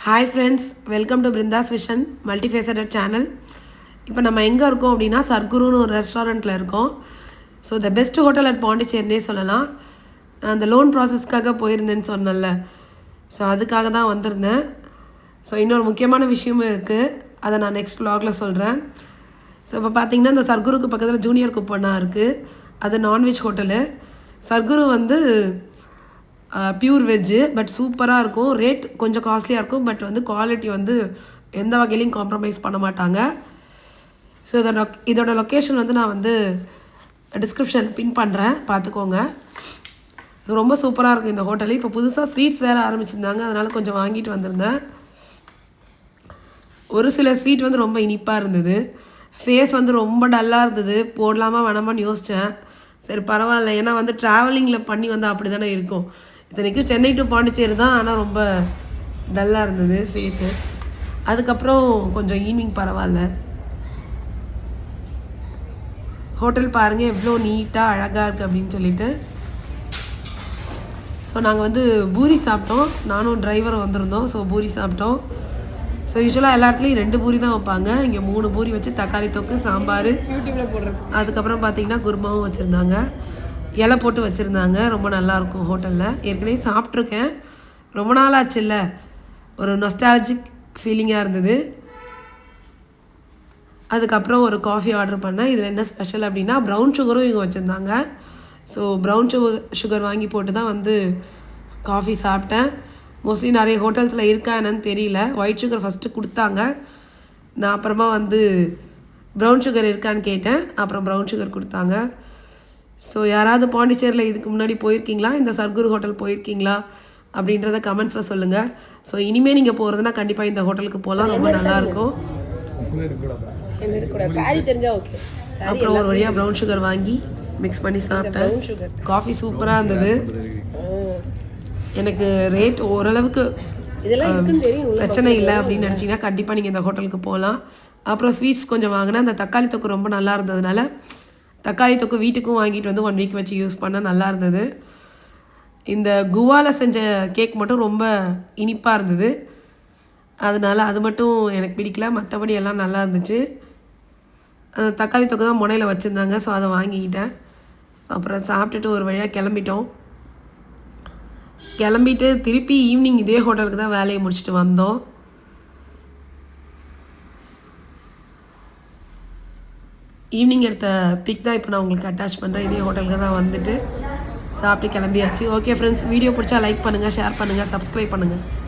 Hi friends, welcome to Brindha's vision multifaceted channel. இப்போ நம்ம எங்கே இருக்கோம் அப்படின்னா சர்க்குருன்னு ஒரு ரெஸ்டாரண்ட்டில் இருக்கோம். So the best hotel at பாண்டிச்சேரினே சொல்லலாம். நான் அந்த லோன் ப்ராசஸ்க்காக போயிருந்தேன்னு சொன்னேன்ல, ஸோ அதுக்காக தான் வந்திருந்தேன். ஸோ இன்னொரு முக்கியமான விஷயமும் இருக்குது, அதை நான் நெக்ஸ்ட் vlogல சொல்கிறேன். ஸோ இப்போ பார்த்தீங்கன்னா இந்த சர்க்குருக்கு பக்கத்தில் ஜூனியர் குப்பண்ணா இருக்குது. அது நான்வெஜ் ஹோட்டலு. சர்க்குரு வந்து பியூர் வெஜ்ஜு, பட் சூப்பராக இருக்கும். ரேட் கொஞ்சம் காஸ்ட்லியாக இருக்கும், பட் வந்து குவாலிட்டி வந்து எந்த வகையிலையும் காம்ப்ரமைஸ் பண்ண மாட்டாங்க. ஸோ இதோட லொக்கேஷன் வந்து நான் வந்து டிஸ்கிரிப்ஷன் பின் பண்ணுறேன், பார்த்துக்கோங்க. ரொம்ப சூப்பராக இருக்கும் இந்த ஹோட்டலு. இப்போ புதுசாக ஸ்வீட்ஸ் வேறு ஆரம்பிச்சிருந்தாங்க, அதனால் கொஞ்சம் வாங்கிட்டு வந்திருந்தேன். ஒரு சில ஸ்வீட் வந்து ரொம்ப இனிப்பாக இருந்தது. ஃபேஸ் வந்து ரொம்ப டல்லாக இருந்தது, போடலாமா வேணாமான்னு யோசித்தேன். சரி பரவாயில்ல, ஏன்னா வந்து ட்ராவலிங்கில் பண்ணி வந்து அப்படி தானே இருக்கும். இத்தனைக்கும் சென்னை டு பாண்டிச்சேரி தான், ஆனால் ரொம்ப டல்லாக இருந்தது ஃபேஸு. அதுக்கப்புறம் கொஞ்சம் ஈவினிங் பரவாயில்ல. ஹோட்டல் பாருங்கள் எவ்வளோ நீட்டாக அழகாக இருக்குது அப்படின்னு சொல்லிட்டு. ஸோ நாங்கள் வந்து பூரி சாப்பிட்டோம், நானும் டிரைவரும் வந்திருந்தோம். ஸோ பூரி சாப்பிட்டோம். ஸோ யூஸ்வலாக எல்லா இடத்துலையும் 2 பூரி தான் வைப்பாங்க, இங்கே 3 பூரி வச்சு தக்காளி தொக்கு, சாம்பார், அதுக்கப்புறம் பார்த்திங்கன்னா குருமாவும் வச்சுருந்தாங்க. இலை போட்டு வச்சுருந்தாங்க. ரொம்ப நல்லாயிருக்கும் ஹோட்டலில். ஏற்கனவே சாப்பிட்ருக்கேன், ரொம்ப நாள் ஆச்சு இல்லை, ஒரு நொஸ்டாலஜிக் ஃபீலிங்காக இருந்தது. அதுக்கப்புறம் ஒரு காஃபி ஆர்டர் பண்ணேன். இதில் என்ன ஸ்பெஷல் அப்படின்னா ப்ரௌன் சுகரும் இவங்க வச்சுருந்தாங்க. ஸோ ப்ரௌன் சுகர் வாங்கி போட்டு தான் வந்து காஃபி சாப்பிட்டேன். மோஸ்ட்லி நிறைய ஹோட்டல்ஸில் இருக்கா என்னன்னு தெரியல. ஒயிட் சுகர் ஃபஸ்ட்டு கொடுத்தாங்க, நான் அப்புறமா வந்து ப்ரௌன் சுகர் இருக்கான்னு கேட்டேன், அப்புறம் ப்ரௌன் சுகர் கொடுத்தாங்க. ஸோ யாராவது பாண்டிச்சேரியில் இதுக்கு முன்னாடி போயிருக்கீங்களா, இந்த சர்க்குரு ஹோட்டல் போயிருக்கீங்களா அப்படின்றத கமெண்ட்ஸில் சொல்லுங்கள். ஸோ இனிமேல் நீங்கள் போகிறதுனா கண்டிப்பாக இந்த ஹோட்டலுக்கு போகலாம், ரொம்ப நல்லாயிருக்கும். அப்புறம் ஒரு வழியாக ப்ரௌன் சுகர் வாங்கி மிக்ஸ் பண்ணி சாப்பிட்டேன். காஃபி சூப்பராக இருந்தது. எனக்கு ரேட் ஓரளவுக்கு பிரச்சனை இல்லை அப்படின்னு நினச்சிங்கன்னா கண்டிப்பாக நீங்கள் இந்த ஹோட்டலுக்கு போகலாம். அப்புறம் ஸ்வீட்ஸ் கொஞ்சம் வாங்கினேன். அந்த தக்காளி தொக்கு ரொம்ப நல்லா இருந்ததுனால தக்காளி தொக்கு வீட்டுக்கும் வாங்கிட்டு வந்து 1 வீக் வச்சு யூஸ் பண்ண நல்லா இருந்தது. இந்த குவாவில் செஞ்ச கேக் மட்டும் ரொம்ப இனிப்பாக இருந்தது, அதனால் அது மட்டும் எனக்கு பிடிக்கல. மற்றபடி எல்லாம் நல்லா இருந்துச்சு. அந்த தக்காளி தொக்கு தான் முனையில் வச்சுருந்தாங்க, ஸோ அதை வாங்கிக்கிட்டேன். அப்புறம் சாப்பிட்டுட்டு ஒரு வழியாக கிளம்பிட்டு திருப்பி ஈவினிங் இதே ஹோட்டலுக்கு தான் வேலையை முடிச்சுட்டு வந்தோம். ஈவினிங் எடுத்த பிக் தான் இப்போ நான் உங்களுக்கு அட்டாச் பண்ணுறேன். இதே ஹோட்டலுக்கு தான் வந்துட்டு சாப்பிட்டு கிளம்பியாச்சு. ஓகே ஃப்ரெண்ட்ஸ், வீடியோ பிடிச்சா லைக் பண்ணுங்கள், ஷேர் பண்ணுங்கள், சப்ஸ்கிரைப் பண்ணுங்கள்.